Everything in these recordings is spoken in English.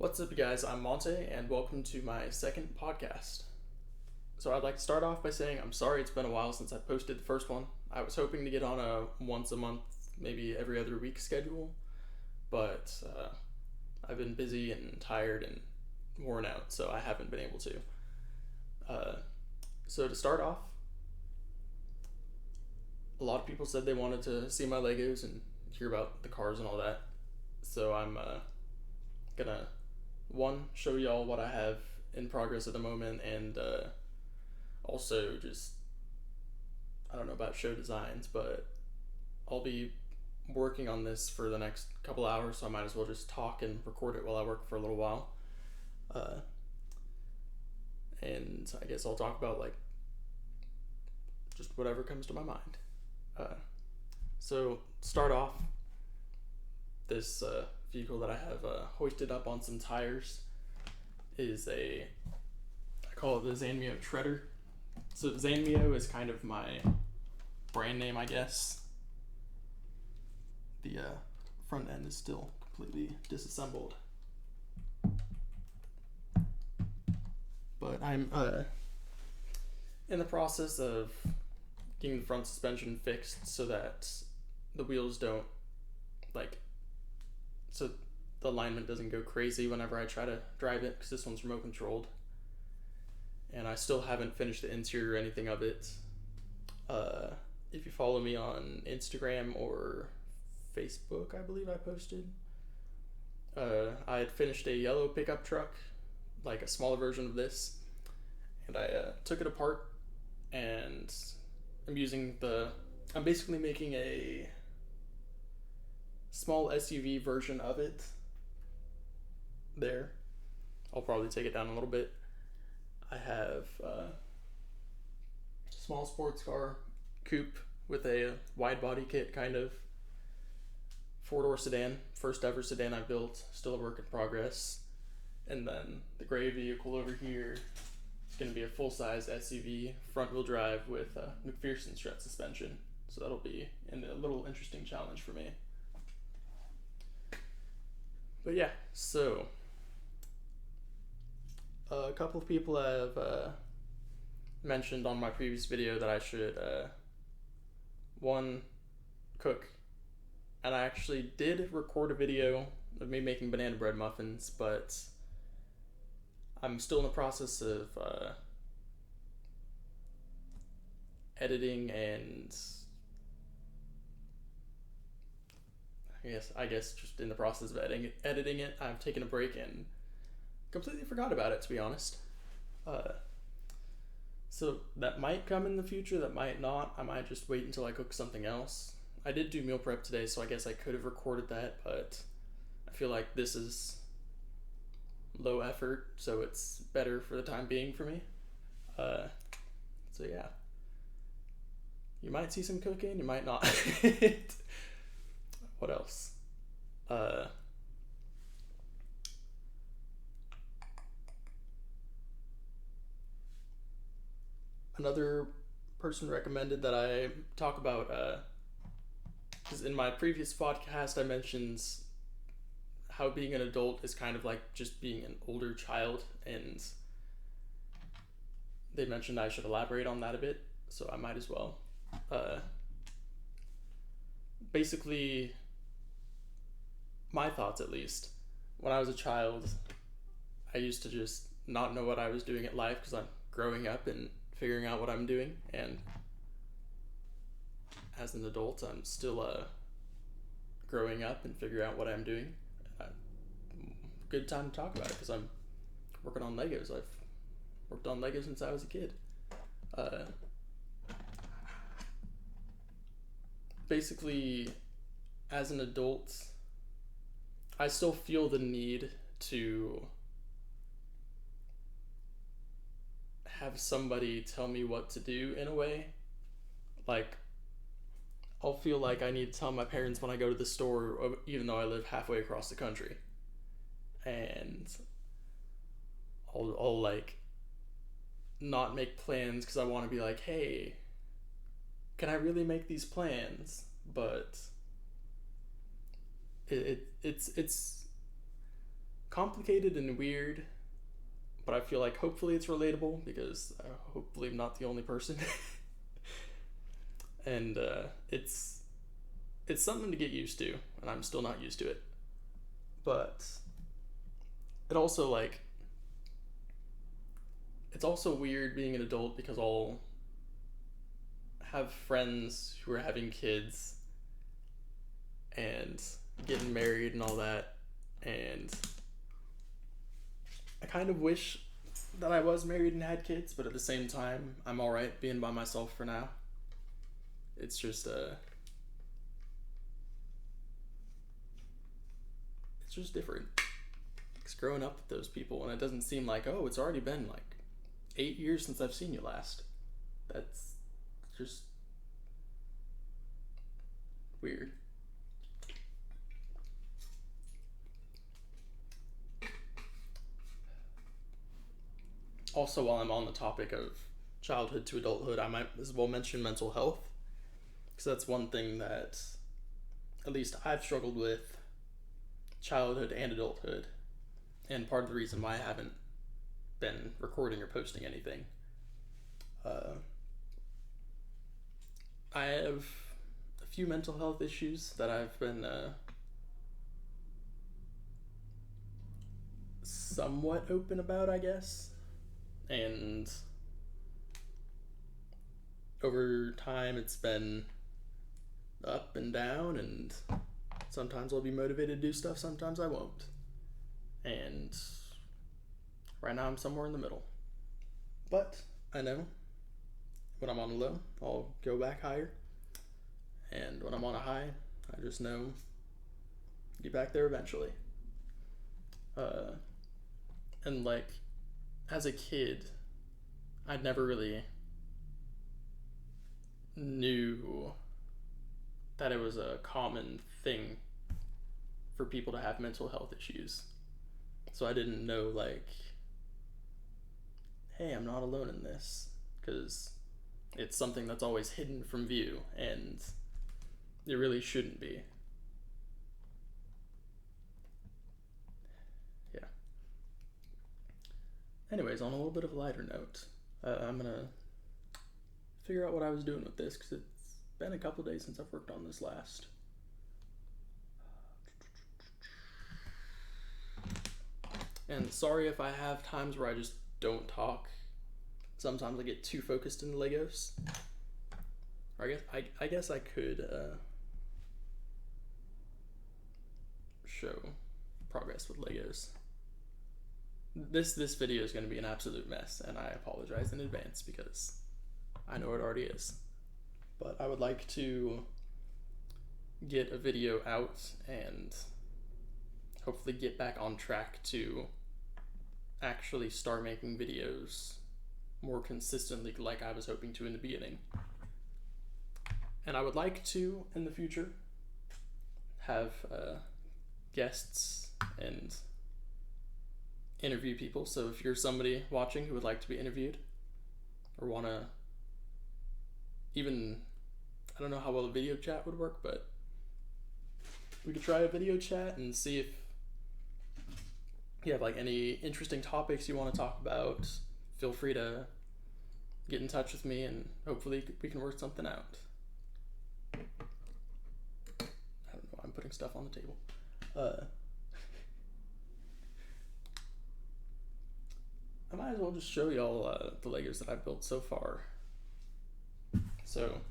What's up, you guys? I'm Monte, and welcome to my second podcast. So, I'd like to start off by saying I'm sorry it's been a while since I posted the first one. I was hoping to get on a once a month, maybe every other week schedule, but I've been busy and tired and worn out, so I haven't been able to. Uh, so, to start off, a lot of people said they wanted to see my Legos and hear about the cars and all that. So, I'm gonna one show y'all what I have in progress at the moment, and also just I don't know about show designs, but I'll be working on this for the next couple hours, so I might as well just talk and record it while I work for a little while. Uh, and I guess I'll talk about like just whatever comes to my mind. So start off, this vehicle that I have hoisted up on some tires is I call it the Zanmio Shredder. So Zanmio is kind of my brand name, I guess. The front end is still completely disassembled. But I'm in the process of getting the front suspension fixed so that the wheels don't so the alignment doesn't go crazy whenever I try to drive it, because this one's remote controlled. And I still haven't finished the interior or anything of it. If you follow me on Instagram or Facebook, I believe I posted. I had finished a yellow pickup truck, like a smaller version of this, and I took it apart, and I'm basically making a small SUV version of it. There, I'll probably take it down a little bit. I have a small sports car coupe with a wide body kit, kind of 4-door sedan, first ever sedan I built, still a work in progress. And then the gray vehicle over here is going to be a full-size SUV, front-wheel drive with McPherson strut suspension. So that'll be a little interesting challenge for me. But yeah, so a couple of people have mentioned on my previous video that I should one, cook. And I actually did record a video of me making banana bread muffins, but I'm still in the process of editing, and I guess just in the process of editing it, I've taken a break and completely forgot about it, to be honest. So that might come in the future, that might not. I might just wait until I cook something else. I did do meal prep today, so I guess I could have recorded that, but I feel like this is low effort, so it's better for the time being for me. So yeah. You might see some cooking, you might not. What else? Another person recommended that I talk about, because in my previous podcast I mentioned how being an adult is kind of like just being an older child, and they mentioned I should elaborate on that a bit, so I might as well. Basically, my thoughts at least, when I was a child, I used to just not know what I was doing at life because I'm growing up and figuring out what I'm doing, and as an adult, I'm still growing up and figuring out what I'm doing. Good time to talk about it because I'm working on Legos. I've worked on Legos since I was a kid. Basically, as an adult, I still feel the need to have somebody tell me what to do in a way. Like, I'll feel like I need to tell my parents when I go to the store, even though I live halfway across the country. And I'll like not make plans because I want to be like, hey, can I really make these plans? But it's complicated and weird, but I feel like hopefully it's relatable because hopefully I'm not the only person. And it's something to get used to, and I'm still not used to it. But it also like it's also weird being an adult because I'll have friends who are having kids and getting married and all that, and I kind of wish that I was married and had kids, but at the same time, I'm alright being by myself for now. It's just it's just different. Because growing up with those people, and it doesn't seem like, oh, it's already been like 8 years since I've seen you last. That's just weird. Also, while I'm on the topic of childhood to adulthood, I might as well mention mental health, because that's one thing that at least I've struggled with childhood and adulthood, and part of the reason why I haven't been recording or posting anything. I have a few mental health issues that I've been somewhat open about, I guess. And over time, it's been up and down, and sometimes I'll be motivated to do stuff, sometimes I won't. And right now, I'm somewhere in the middle. But I know when I'm on a low, I'll go back higher. And when I'm on a high, I just know get back there eventually. And like, as a kid, I never really knew that it was a common thing for people to have mental health issues. So I didn't know, like, hey, I'm not alone in this, because it's something that's always hidden from view, and it really shouldn't be. Yeah. Anyways, on a little bit of a lighter note, I'm gonna figure out what I was doing with this, because it's been a couple days since I've worked on this last. And sorry if I have times where I just don't talk. Sometimes I get too focused in the Legos. Or I guess I could show progress with Legos. This video is going to be an absolute mess, and I apologize in advance because I know it already is. But I would like to get a video out and hopefully get back on track to actually start making videos more consistently, like I was hoping to in the beginning. And I would like to, in the future, have guests and interview people. So if you're somebody watching who would like to be interviewed, or want to even, I don't know how well a video chat would work, but we could try a video chat and see if you have like any interesting topics you want to talk about. Feel free to get in touch with me, and hopefully we can work something out. I don't know, I'm putting stuff on the table. I might as well just show y'all the Legos that I've built so far. So,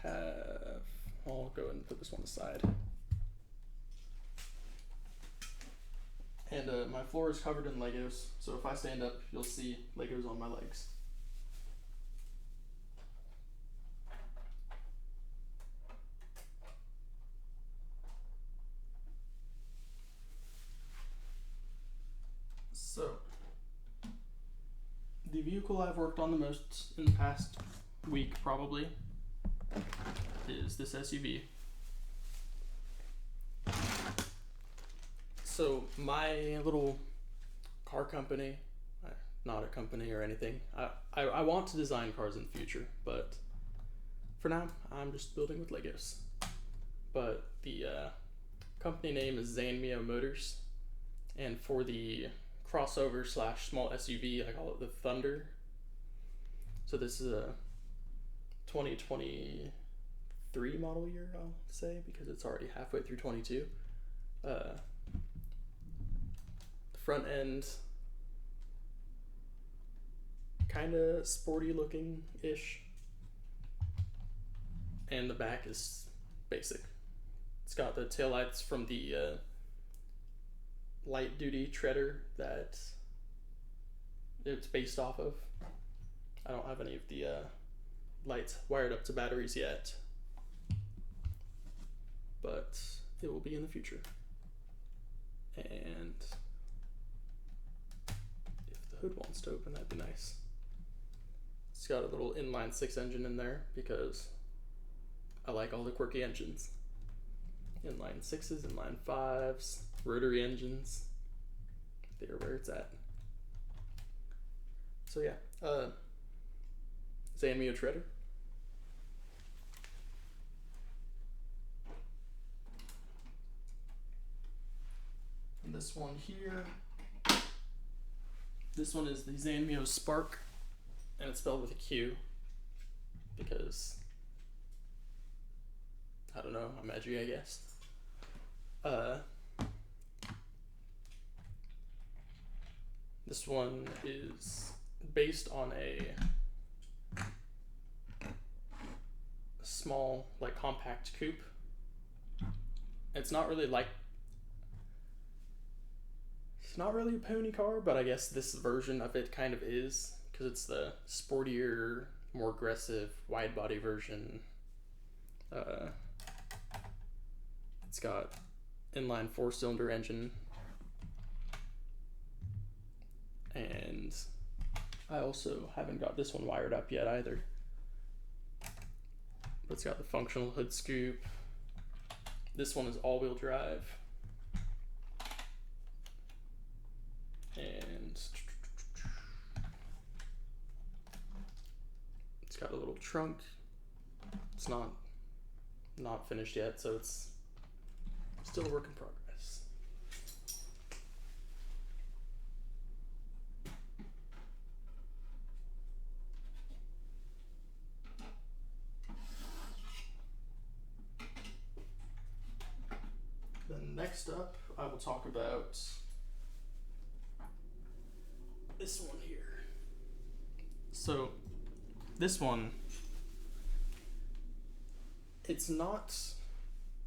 I'll go ahead and put this one aside. And my floor is covered in Legos, so if I stand up, you'll see Legos on my legs. So, the vehicle I've worked on the most in the past week, probably, is this SUV. So my little car company, not a company or anything, I want to design cars in the future, but for now I'm just building with Legos. But the company name is Zanmio Motors, and for the crossover slash small SUV, I call it the Thunder. So this is a 2023 model year, I'll say, because it's already halfway through 22. The front end, kind of sporty looking ish, and the back is basic. It's got the taillights from the light duty treader that it's based off of. I don't have any of the lights wired up to batteries yet, but it will be in the future. And if the hood wants to open, that'd be nice. It's got a little inline 6 engine in there because I like all the quirky engines. Inline 6s, inline 5s, rotary engines. They're where it's at. So yeah, Zanmio treader. And this one here, this one is the Zanmio Spark, and it's spelled with a Q because, I don't know, I'm edgy, I guess. This one is based on a small, like, compact coupe. It's not really a pony car, but I guess this version of it kind of is, because it's the sportier, more aggressive, wide body version. It's got inline 4-cylinder engine, and I also haven't got this one wired up yet either. But it's got the functional hood scoop. This one is all-wheel drive. And it's got a little trunk. It's not finished yet, so it's still a work in progress. Then next up, I will talk about this one here. So this one, it's not,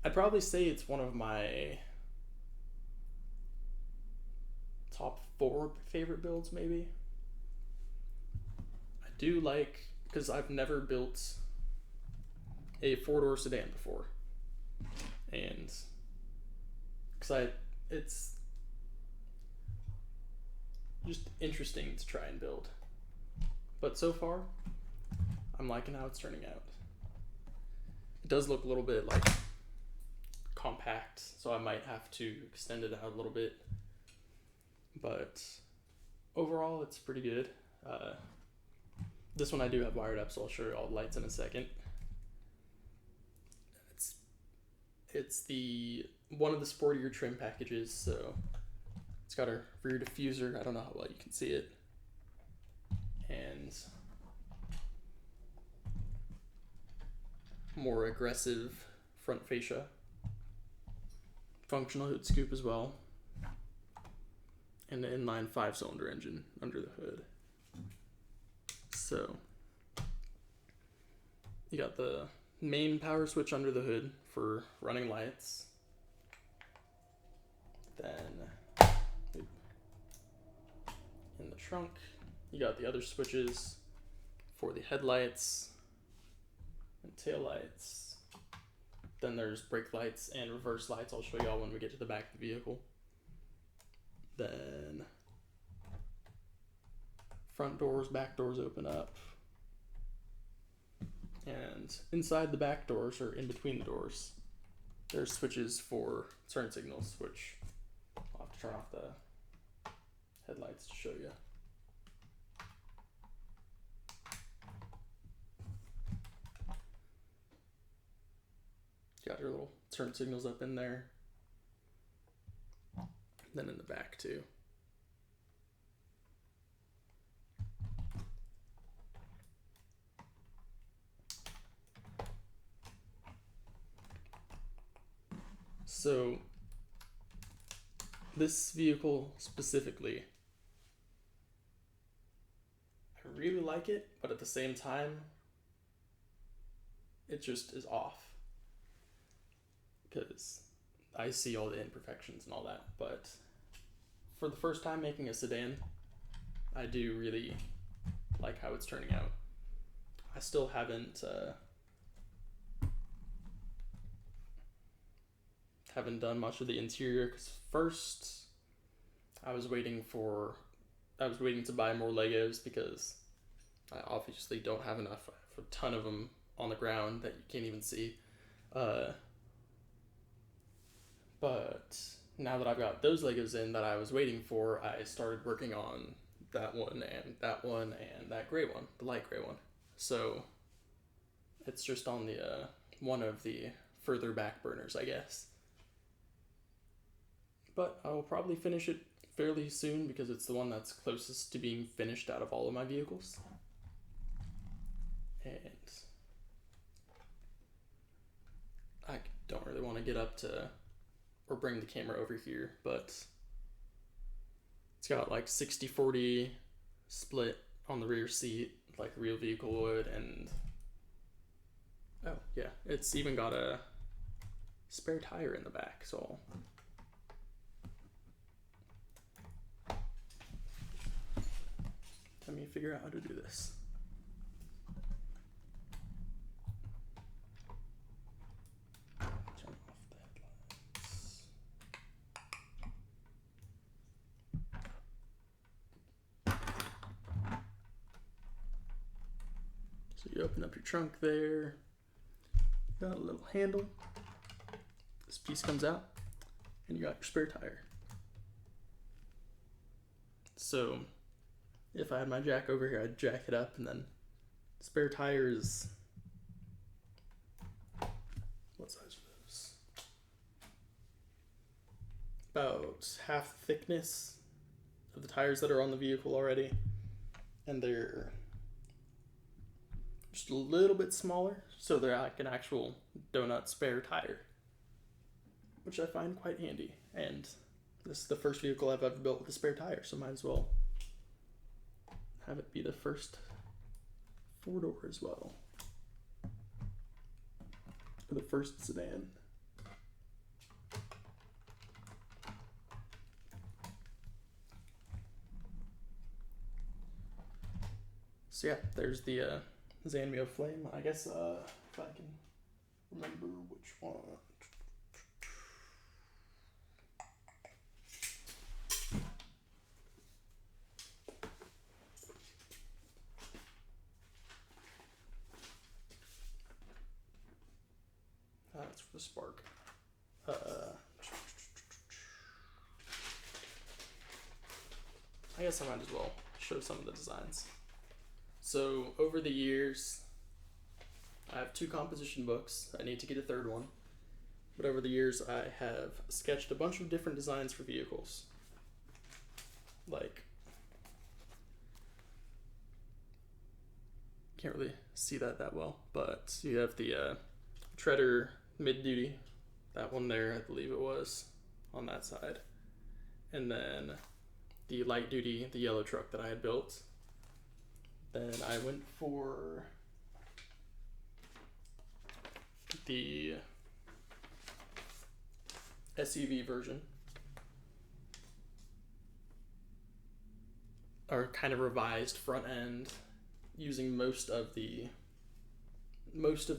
I'd probably say it's one of my top 4 favorite builds, maybe. I do like, because I've never built a 4-door sedan before, and because it's just interesting to try and build. But so far, I'm liking how it's turning out. It does look a little bit like compact, so I might have to extend it out a little bit. But overall, it's pretty good. This one I do have wired up, so I'll show you all the lights in a second. It's the one of the sportier trim packages, so it's got a rear diffuser. I don't know how well you can see it. And more aggressive front fascia. Functional hood scoop as well. And an inline 5-cylinder engine under the hood. So you got the main power switch under the hood for running lights. Then in the trunk, you got the other switches for the headlights and tail lights. Then there's brake lights and reverse lights. I'll show y'all when we get to the back of the vehicle. Then front doors, back doors open up. And inside the back doors, or in between the doors, there's switches for turn signals, which I'll have to turn off the headlights to show you. Got your little turn signals up in there. then in the back too. So this vehicle specifically, I really like it, but at the same time, it just is off. Because I see all the imperfections and all that, but for the first time making a sedan, I do really like how it's turning out. I still haven't done much of the interior, because first I was waiting to buy more Legos, because I obviously don't have enough. I have a ton of them on the ground that you can't even see. But now that I've got those Legos in that I was waiting for, I started working on that one and that gray one, the light gray one. So it's just on the one of the further back burners, I guess. But I will probably finish it fairly soon, because it's the one that's closest to being finished out of all of my vehicles. And I don't really want to get up to or bring the camera over here, but it's got like 60-40 split on the rear seat like a real vehicle would, and oh yeah, it's even got a spare tire in the back, so let me figure out how to do this. So you open up your trunk there, got a little handle, this piece comes out, and you got your spare tire. So if I had my jack over here, I'd jack it up, and then spare tire is, what size are those? About half the thickness of the tires that are on the vehicle already, and they're just a little bit smaller, so they're like an actual donut spare tire, which I find quite handy. And this is the first vehicle I've ever built with a spare tire, so might as well have it be the first 4-door as well, or the first sedan. So yeah, there's the Zanmio Flame. I guess if I can remember which one. That's for the Spark. I guess I might as well show some of the designs. So over the years, I have 2 composition books. I need to get a 3rd one. But over the years, I have sketched a bunch of different designs for vehicles. Like, can't really see that well, but you have the Treader mid-duty, that one there, I believe it was, on that side. And then the light duty, the yellow truck that I had built. Then I went for the SUV version, or kind of revised front end, using most of the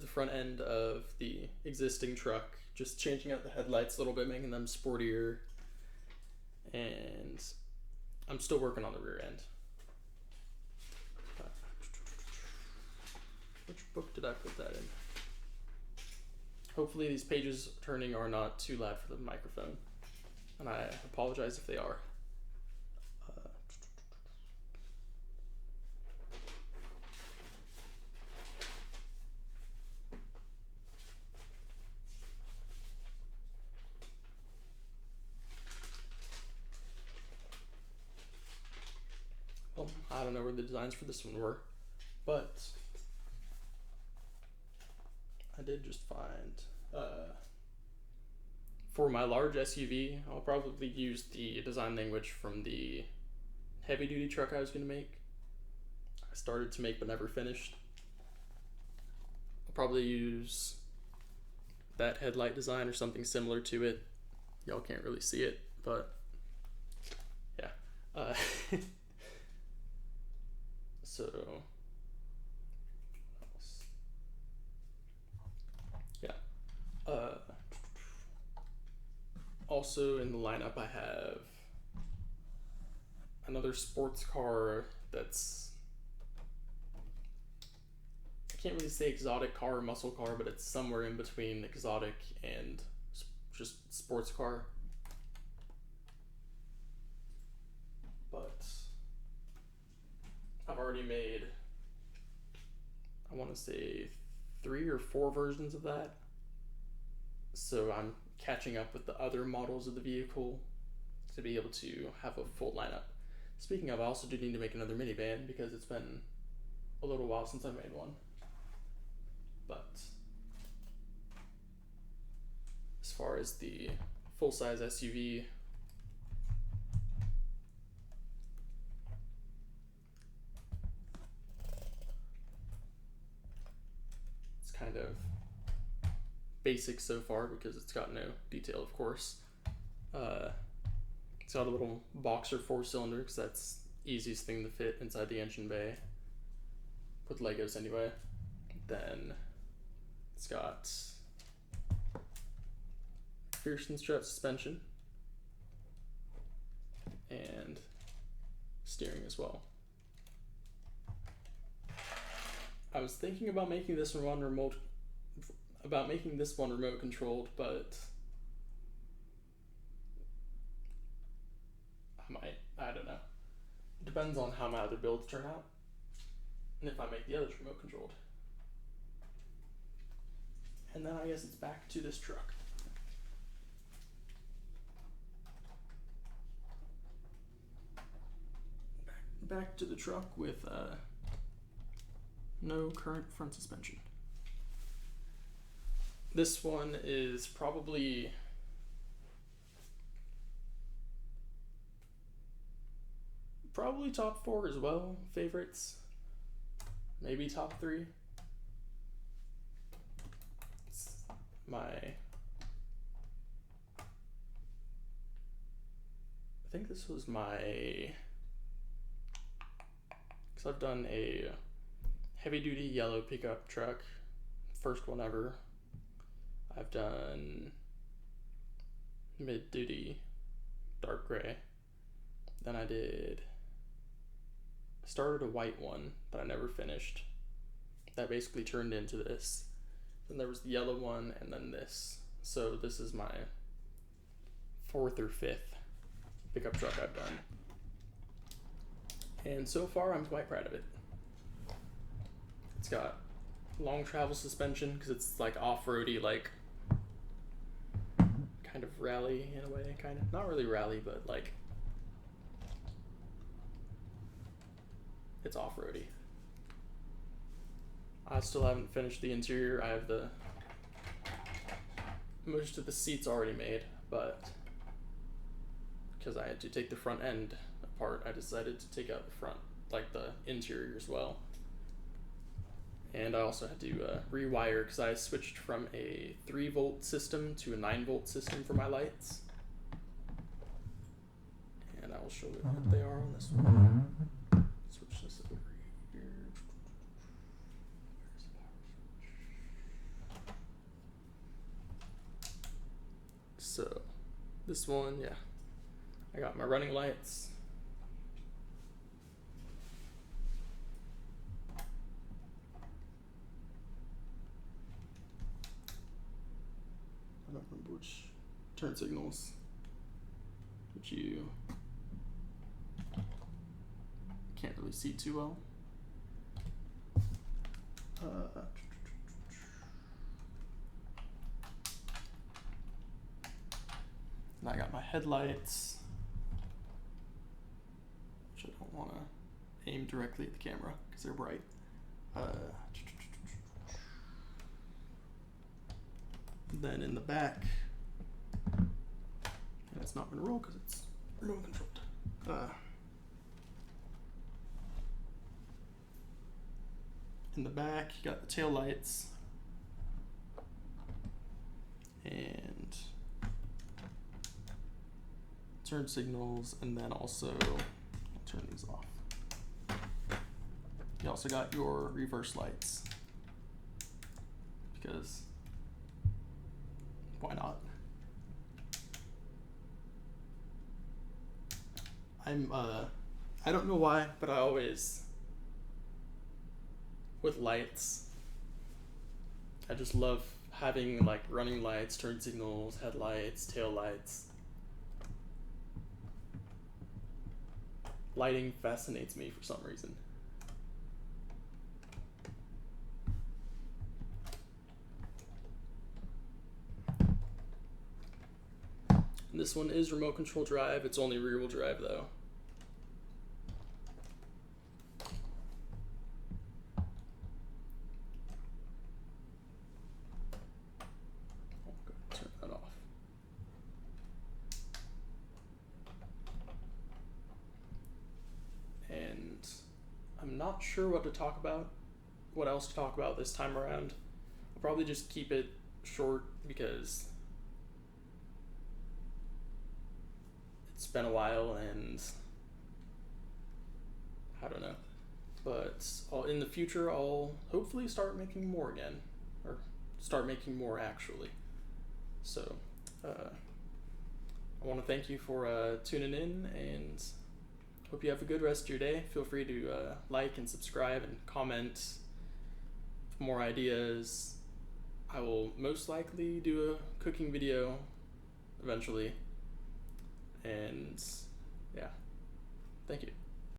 front end of the existing truck, just changing out the headlights a little bit, making them sportier. And I'm still working on the rear end. Which book did I put that in? Hopefully these pages turning are not too loud for the microphone, and I apologize if they are. don't know where the designs for this one were, but I did just find, for my large SUV, I'll probably use the design language from the heavy duty truck I was going to make. I started to make but never finished. I'll probably use that headlight design or something similar to it. Y'all can't really see it, but yeah. So, what else? Yeah. Also in the lineup, I have another sports car that's, I can't really say exotic car or muscle car, but it's somewhere in between exotic and just sports car. But I've already made, I want to say 3 or 4 versions of that. So I'm catching up with the other models of the vehicle to be able to have a full lineup. Speaking of, I also do need to make another minivan because it's been a little while since I made one. But as far as the full-size SUV, it's kind of basic so far because it's got no detail, of course. It's got a little boxer 4-cylinder because that's the easiest thing to fit inside the engine bay with Legos anyway. Then it's got Pearson strut suspension and steering as well. I was thinking about making this one remote controlled, but I don't know. It depends on how my other builds turn out and if I make the others remote controlled. And then I guess it's back to this truck. Back to the truck with no current front suspension. This one is probably top 4 as well, favorites. Maybe top 3. I think this was my, because I've done a heavy duty yellow pickup truck, first one ever. I've done mid duty dark gray. Then I started a white one that I never finished. That basically turned into this. Then there was the yellow one and then this. So this is my 4th or 5th pickup truck I've done. And so far I'm quite proud of it. It's got long travel suspension because it's like off-roady, like kind of rally in a way, kind of. Not really rally, but like it's off-roady. I still haven't finished the interior. I have most of the seats already made, but because I had to take the front end apart, I decided to take out the front, like the interior as well. And I also had to rewire because I switched from a 3-volt system to a 9-volt system for my lights. And I will show you what they are on this one. Switch this over here. Where's the power switch? So, this one, yeah. I got my running lights. I don't remember which turn signals, which you can't really see too well. And I got my headlights, which I don't want to aim directly at the camera because they're bright. Then in the back, and it's not going to roll because it's remote controlled. In the back, you got the tail lights and turn signals, and then also I'll turn these off. You also got your reverse lights because why not? I don't know why, but I always, with lights, I just love having like running lights, turn signals, headlights, tail lights. Lighting fascinates me for some reason. This one is remote control drive. It's only rear wheel drive though. Turn that off. And I'm not sure what else to talk about this time around. I'll probably just keep it short because it's been a while and I don't know. But in the future, I'll hopefully start making more again, or start making more actually. So I want to thank you for tuning in, and hope you have a good rest of your day. Feel free to like and subscribe and comment for more ideas. I will most likely do a cooking video eventually. And yeah, thank you.